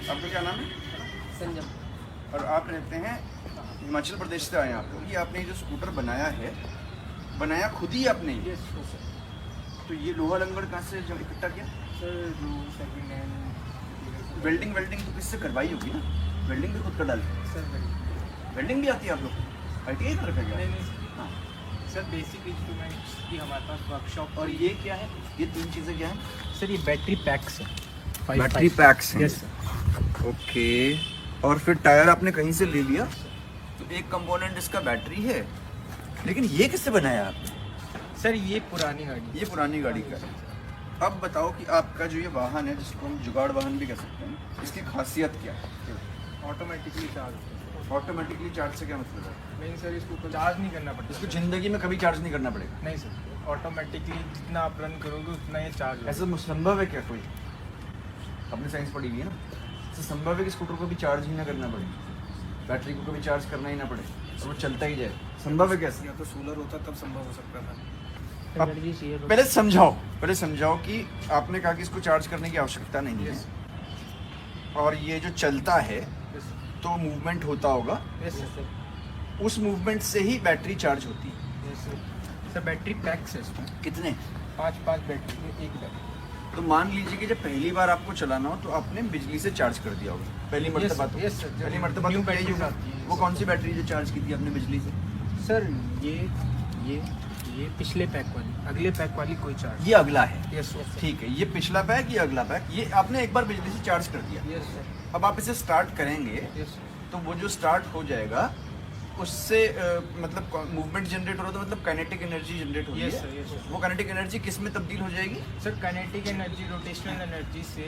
आपका क्या नाम है? संजम। और आप रहते हैं हिमाचल प्रदेश से आए हैं आप लोग। ये आपने जो स्कूटर बनाया है, बनाया खुद ही आपने? Yes sir. तो ये लोहा लंगड़ कहाँ से जब इकट्ठा किया? सर जो सेकंड हैंड वेल्डिंग तो किससे करवाई होगी ना? वेल्डिंग भी खुद कर डालते? सर वेल्डिंग भी आती है आप लोग? ITI कर रखा नहीं है? नहीं हाँ। सर बेसिक इंस्ट्रूमेंट्स की हमारे पास वर्कशॉप। और ये क्या है? ये 3 चीज़ें क्या हैं? सर ये बैटरी पैक्स है। बैटरी पैक्स हैं। Yes sir. ओके। और फिर टायर आपने कहीं से ले लिया? तो एक कंपोनेंट इसका बैटरी है, लेकिन ये किससे बनाया आपने? सर ये पुरानी गाड़ी ये पुरानी गाड़ी का है। अब बताओ कि आपका जो ये वाहन है, जिसको हम जुगाड़ वाहन भी कह सकते हैं, इसकी खासियत क्या है? Automatically charge. ऑटोमेटिकली चार्ज से क्या मतलब है? नहीं सर इसको चार्ज नहीं करना पड़ता। इसको ज़िंदगी में कभी चार्ज नहीं करना पड़ेगा? नहीं सर, ऑटोमेटिकली जितना आप रन करोगे उतना ये चार्ज होगा। ऐसा संभव है क्या कोई? आपने साइंस पढ़ी हुई है ना? ऐसा संभव है कि स्कूटर को भी चार्ज ही ना करना पड़े, बैटरी को कभी चार्ज करना ही ना पड़े और वो चलता ही जाए? संभव है कैसे? या तो सोलर होता तब संभव हो सकता था। अब पहले समझाओ कि आपने कहा कि इसको चार्ज करने की आवश्यकता नहीं है, और ये जो चलता है तो मूवमेंट होता होगा, यस सर। उस मूवमेंट से ही बैटरी चार्ज होती है। Yes sir. Sir battery PACS है इसमें, कितने? 5 बैटरी में एक बैटरी। तो मान लीजिए कि जब पहली बार आपको चलाना हो तो आपने बिजली से चार्ज कर दिया होगा पहली मर्तबा तो? Yes sir. पहली मर्तबा तो यही होगा। वो कौन सी बैटरी जो चार्ज की थी आपने बिजली से? सर ये पिछले पैक वाली, अगले पैक वाली कोई चार्ज। ये अगला है? Yes sir. ठीक है, ये पिछला पैक, ये अगला पैक। ये आपने एक बार बिजली से चार्ज कर दिया। Yes sir. अब आप इसे स्टार्ट करेंगे यस सर। तो वो जो स्टार्ट हो जाएगा उससे मतलब मूवमेंट जनरेट हो रहा, तो मतलब काइनेटिक एनर्जी जनरेट होगी। Yes sir. Yes sir. वो काइनेटिक एनर्जी किस में तब्दील हो जाएगी? Sir kinetic energy rotational energy से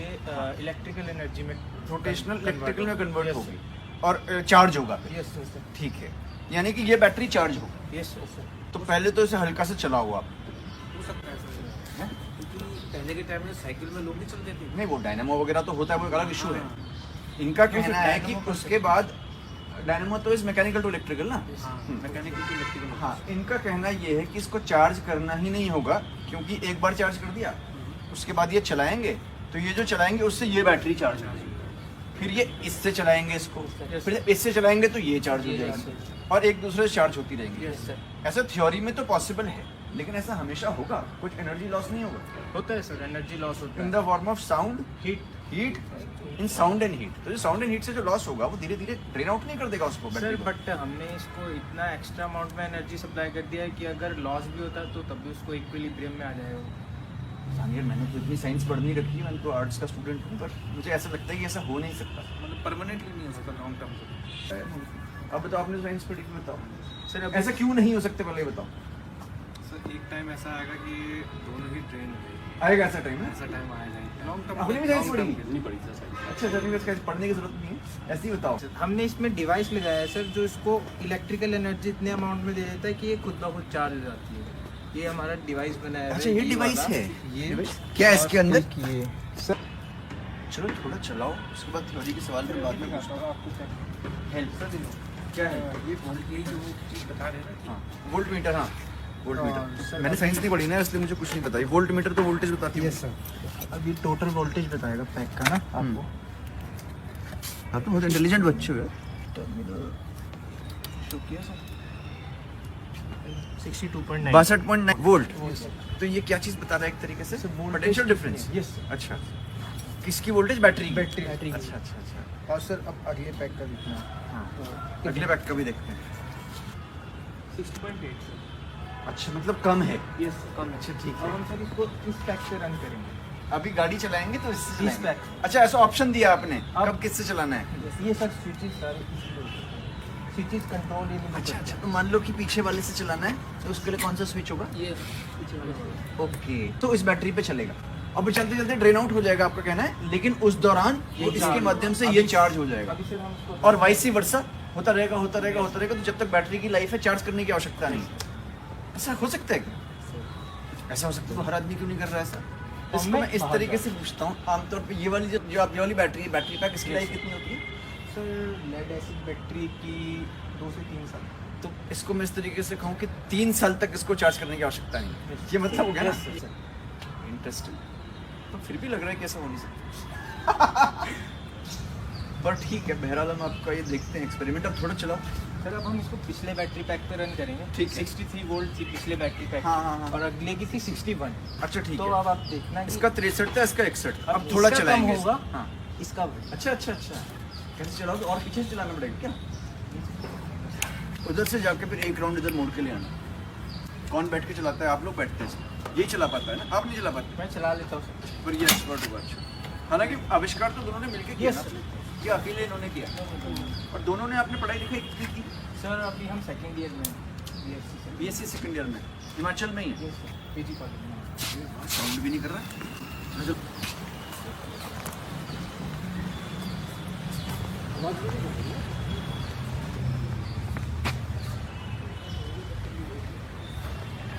इलेक्ट्रिकल एनर्जी में, रोटेशनल इलेक्ट्रिकल में कन्वर्ट Yes, होगी और चार्ज होगा फिर। Yes sir. ठीक है, यानी कि ये बैटरी चार्ज होगी। Yes sir. तो पहले तो इसे हल्का से चलाओ आप। हो सकता है सर, हैं? क्योंकि पहले के टाइम में साइकिल में लोग नहीं चलते थे। नहीं, वो डायनामो वगैरह तो होता है, वो एक अलग इशू है। इनका कहना है कि उसके बाद डायनामो तो इज मैकेनिकल टू इलेक्ट्रिकल ना। Mechanical to electrical. हाँ, इनका कहना ये है कि इसको चार्ज करना ही नहीं होगा, क्योंकि एक बार चार्ज कर दिया उसके बाद ये चलाएंगे तो ये जो चलाएंगे उससे ये बैटरी चार्ज हो जाएगी, फिर ये इससे चलाएंगे इसको, फिर इससे चलाएंगे तो ये चार्ज हो जाएगी, और एक दूसरे से चार्ज होती रहेंगी। Yes sir. ऐसा थ्योरी में तो पॉसिबल है, लेकिन ऐसा हमेशा होगा? कुछ एनर्जी लॉस नहीं होगा? होता है सर, एनर्जी लॉस होता इन है। The form of sound, heat in sound and heat. तो जो साउंड एंड हीट से जो लॉस होगा वो धीरे धीरे ड्रेन आउट नहीं कर देगा उसको सर, बैटरी को? बट हमने इसको इतना एक्स्ट्रा अमाउंट में एनर्जी सप्लाई कर दिया है कि अगर लॉस भी होता है तो तब भी उसको इक्विलिब्रियम में आ जाएगा। यार मैंने तो इतनी साइंस पढ़ नहीं रखी है, मैं तो आर्ट्स का स्टूडेंट हूँ, पर मुझे ऐसा लगता है कि ऐसा हो नहीं सकता। मतलब परमानेंटली नहीं हो सकता लॉन्ग टर्म से। अब बताओ, आपने साइंस पढ़ी थी, बताओ सर अब ऐसा क्यों नहीं हो सकते, पहले बताओ। सर एक टाइम ऐसा आएगा कि दोनों ही ट्रेन हो जाएगी। आएगा ऐसा टाइम है? ऐसा टाइम आ जाएगा लॉन्ग टर्म। आपने भी साइंस पढ़ी? नहीं पढ़ी सर साइंस। अच्छा, जब इसका पढ़ने की जरूरत नहीं है, ऐसे ही बताओ। हमने इसमें डिवाइस लगाया है सर, जो इसको इलेक्ट्रिकल एनर्जी इतने अमाउंट में दे देता है कि ये खुद ब खुद चार्ज हो जाती है। ये हमारा डिवाइस बनाया है। अच्छा, ये डिवाइस है? ये क्या है इसके अंदर? ये सर चलो थोड़ा चलाओ, उसके बाद थ्योरी के सवाल में बाद में पूछता हूँ। आपको हेल्प सर क्या है? ये वोल्ट की जो चीज़ बता रहे हैं ना। हाँ, वोल्ट मीटर। हाँ, वोल्ट मीटर। सर, मैंने साइंस नहीं पढ़ी ना, इसलिए मुझे कुछ नहीं पता। वोल्ट मीटर तो वोल्टेज बताती है। Yes sir. अब ये टोटल वोल्टेज बताएगा पैक का ना आपको। आप तो बहुत इंटेलिजेंट बच्चे हो। टर्मिनल शो किया सर 62.9 62.9 वोल्ट। तो ये क्या चीज़ बता रहा है एक तरीके से? Sir, voltage potential difference. Yes sir. अच्छा, किसकी वोल्टेज? बैटरी की? बैटरी की। अच्छा अच्छा अच्छा। और सर अब अगले पैक का दिखना हाँ, अगले पैक का भी देखते हैं। 60.8 सर। अच्छा, मतलब कम है। Yes come. अच्छा, ठीक अब है। हम सर इसको इस पैक से रन करेंगे। अभी गाड़ी चलाएंगे तो इससे इस चलाएंगे। पैक। अच्छा, ऐसा ऑप्शन दिया आपने, अब- कब किससे चलाना है? ये सर स्विचेस सारे स्विचेस कंट्रोल ये अच्छा अच्छा, तो मान लो कि पीछे वाले से चलाना है तो उसके लिए कौन सा स्विच होगा? ये पीछे वाले से। ओके, तो इस बैटरी पे चलेगा। अब चलते चलते ड्रेन आउट हो जाएगा आपका कहना है, लेकिन उस दौरान वो ये इसके चार्ज माध्यम से अभी- ये चार्ज हो जाएगा, अभी सर हम इसको और वाइस वर्सा होता रहेगा होता रहेगा होता रहेगा। तो जब तक बैटरी की लाइफ है, चार्ज करने की आवश्यकता नहीं। ऐसा हो सकता है क्या? ऐसा हो सकता है, तो हर आदमी क्यों नहीं कर रहा है ऐसा? इसको मैं इस तरीके से पूछता हूँ, आमतौर पे ये वाली जो आप ये वाली बैटरी है, बैटरी पैक, इसकी लाइफ कितनी होती है? सर लेड एसिड बैटरी की 2 से 3 साल। तो इसको मैं इस तरीके से कहूँ कि 3 साल तक इसको चार्ज करने की आवश्यकता नहीं। ये मतलब हो गया ना? Yes, sir. इंटरेस्टिंग। तो फिर भी लग रहा है कि ऐसा हो नहीं सकता। पर ठीक है, बहरहाल हम आपका ये देखते हैं एक्सपेरिमेंट। अब थोड़ा चलाओ। सर अब हम इसको पिछले बैटरी पैक पे रन करेंगे। ठीक है। 63 वोल्ट थी पिछले बैटरी पैक हाँ, हाँ, हाँ। और अगले की थी 61। अच्छा ठीक तो है। अब आप देखना कि इसका 63 था, इसका 61। अब इसका थोड़ा कम चलाएंगे होगा। हाँ। इसका बढ़ेगा। अच्छा अच्छा अच्छा, कैसे चलाओ? तो और पीछे से चलाना पड़ेगा क्या? उधर से जाके फिर एक राउंड इधर मोड़ के ले आना। कौन बैठ के चलाता है? आप लोग बैठते हैं इसमें। यही चला पाता है ना, आप नहीं चला पाते? मैं चला लेता हूँ सर। पर ये एक्सपर्ट होगा। अच्छा, हालांकि आविष्कार तो दोनों ने मिलकर किया Yes. ना, ये अकेले इन्होंने किया। और दोनों ने आपने पढ़ाई लिखाई कितनी की? सर अभी हम सेकेंड ईयर में BSc से। बीएससी सेकंड ईयर में हिमाचल में ही है। Yes, sir, PG कॉलेज में। साउंड भी नहीं कर रहा। चलो,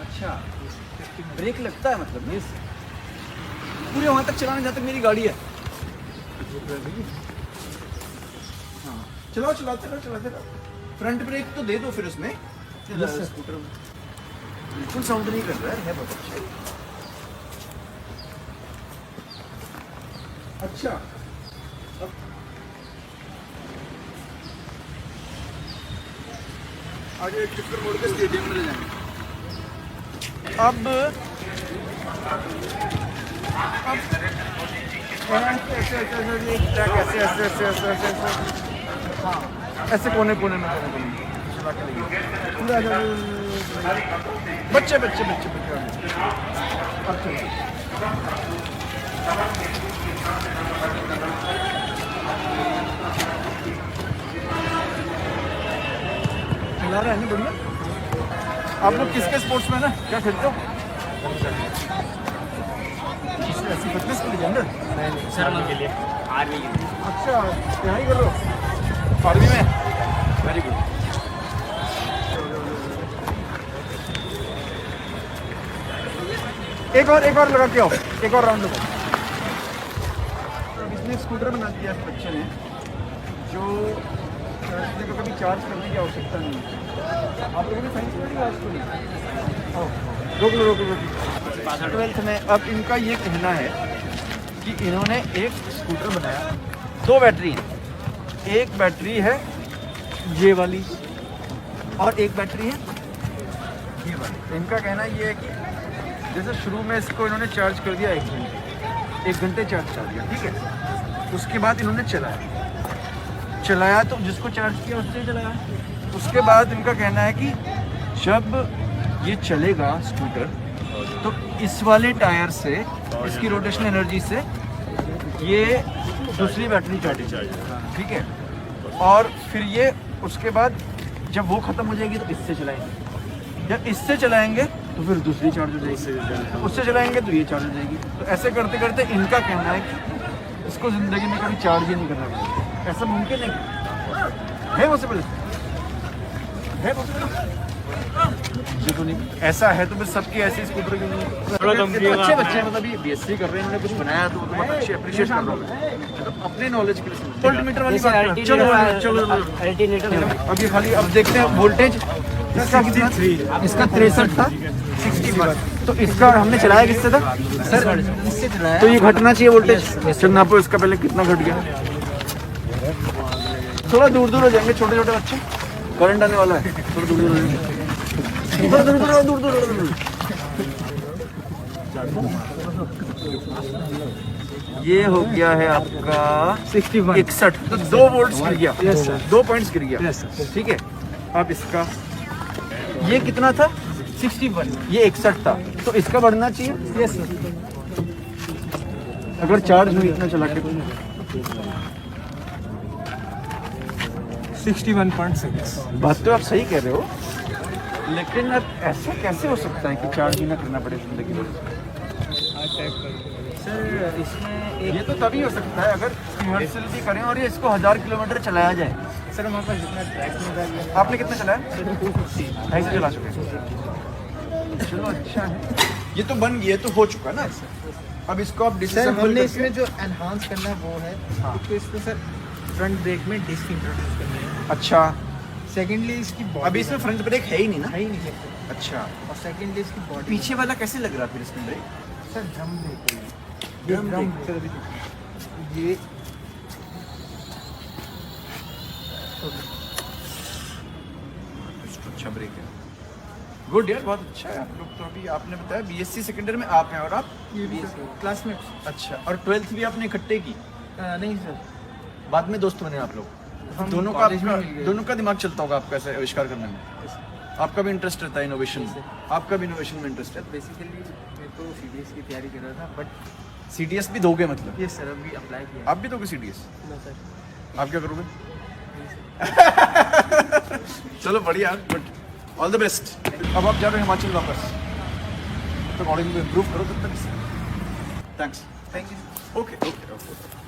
अच्छा ब्रेक लगता है मतलब? Yes, पूरे वहां तक चलाने जहाँ तक मेरी गाड़ी है। हाँ चलाओ, चलाते रहो चलाते रहो। फ्रंट ब्रेक तो दे दो फिर उसमें। Yes, sir. स्कूटर में बिल्कुल साउंड नहीं कर रहा है बहुत अच्छा। अच्छा अब आगे एक चक्कर मोड़ के स्टेडियम में ले जाएंगे। अब ऐसे ऐसे ऐसे एक ट्रैक ऐसे ऐसे ऐसे ऐसे ऐसे ऐसे हाँ ऐसे कोने कोने में चला के लेंगे पूरा बच्चे बच्चे बच्चे बच्चे अब चलो। चला रहा है ना बढ़िया। आप लोग किसके स्पोर्ट्स में है ना, क्या खेलते हो? ऐसी फिटनेस के लिए जनरल सर के लिए आर्मी के लिए। अच्छा यहाँ ही कर रहे हो आर्मी में? Very good. एक और लगा के आओ, एक और राउंड लगाओ। इसने स्कूटर बना दिया इस बच्चे ने, जो इसने को कभी चार्ज करने की आवश्यकता नहीं है। आप लोगों ने साइंस में क्लास को रोक लो रोक लो। 12th में अब इनका ये कहना है कि इन्होंने एक स्कूटर बनाया, 2 बैटरी हैं। एक बैटरी है ये वाली और एक बैटरी है ये वाली। तो इनका कहना ये है कि जैसे शुरू में इसको इन्होंने चार्ज कर दिया 1 घंटे चार्ज कर दिया, ठीक है। उसके बाद इन्होंने चलाया तो जिसको चार्ज किया उससे चलाया। उसके बाद इनका कहना है कि जब ये चलेगा स्कूटर तो इस वाले टायर से, इसकी रोटेशन एनर्जी से ये दूसरी बैटरी चार्ज, ठीक है। और फिर ये उसके बाद जब वो ख़त्म हो जाएगी तो इससे चलाएंगे, जब इससे चलाएंगे तो फिर दूसरी चार्ज हो जाएगी, उससे चलाएंगे तो ये चार्ज हो जाएगी। तो ऐसे करते करते इनका कहना है कि इसको ज़िंदगी में कभी चार्ज ही नहीं करना पड़ेगा। ऐसा मुमकिन है पॉसिबल? है पॉसिबल? ये तो नहीं, ऐसा है तो फिर सबकी ऐसी स्कूटर की नहीं। अच्छे बच्चे मतलब ये BSc कर रहे हैं, इन्होंने कुछ बनाया तो बहुत अच्छे अप्रिशिएट कर रहा हूँ। तो अपने नॉलेज के लिए वोल्टमीटर वाली बात करो। चलो अल्टरनेटर अब ये खाली अब देखते हैं वोल्टेज इसका कितना? इसका 63 था, 61। तो इसका हमने चलाया किससे था सर? इससे चलाया तो ये घटना चाहिए वोल्टेज। चल नापो इसका पहले कितना घट गया। थोड़ा दूर दूर हो जाएंगे छोटे छोटे बच्चे, करंट आने वाला है। थोड़ा दूर दूर हो जाएंगे, दूर। ये हो गया है आपका 61। तो 2 वोल्ट्स गिर गया। Yes, sir. 2 पॉइंट्स गिर गया। Yes, sir. ठीक है। अब इसका ये कितना था? 61। ये 61 था, तो इसका बढ़ना चाहिए। Yes sir. अगर चार्ज हुई इतना चला के 61.6। बात तो आप सही कह रहे हो, लेकिन अब ऐसा कैसे हो सकता है कि चार्ज ही ना करना पड़े जिंदगी में? सर इसमें ये तो तभी हो सकता है अगर रिहर्सल भी करें और ये इसको 1000 किलोमीटर चलाया जाए। सर हमारे पास जितना ट्रैक में आपने कितना चलाया? 250 चला चुके हैं। चलो अच्छा है, ये तो बन गया, ये तो हो चुका ना। अब इसको आप सर डिसअसेंबल हमने करके इसमें जो एनहांस करना है वो है हाँ। तो इसमें सर फ्रंट ब्रेक में डिस्क इंट्रोड्यूस करनी है। अच्छा, सेकेंडली इसकी बॉडी अभी इसमें फ्रंट ब्रेक है ही नहीं ना? है ही नहीं सकते। अच्छा, और सेकेंडली इसकी बॉडी पीछे वाला कैसे लग रहा फिर इसमें ब्रेक? सर ड्रम ब्रेक है। Drum drum brake. सर अभी ये अच्छा ब्रेक है। गुड यार, बहुत अच्छा है। आप लोग तो अभी आपने बताया बीएससी सेकेंड ईयर में आप हैं और आप क्लासमेट्स। अच्छा, और 12th भी आपने इकट्ठे की? नहीं सर, बाद में दोस्त बने आप लोग? हम दोनों का कॉलेज में आपका मिल गए। दोनों का दिमाग चलता होगा आपका ऐसे आविष्कार करने में? आपका भी इंटरेस्ट रहता है इनोवेशन में? आपका भी इनोवेशन में इंटरेस्ट है? बेसिकली मैं तो CDS की तैयारी कर रहा था, बट सीडीएस भी दोगे मतलब? ये सर अभी अप्लाई किया। आप भी दोगे सीडीएस? ना सर। आप क्या करोगे? चलो बढ़िया, बट ऑल द बेस्ट। अब आप जा रहे हो हिमाचल वापस, तो कॉलेज में इम्प्रूव करो तब तक। Thanks. Thank you. Okay okay okay.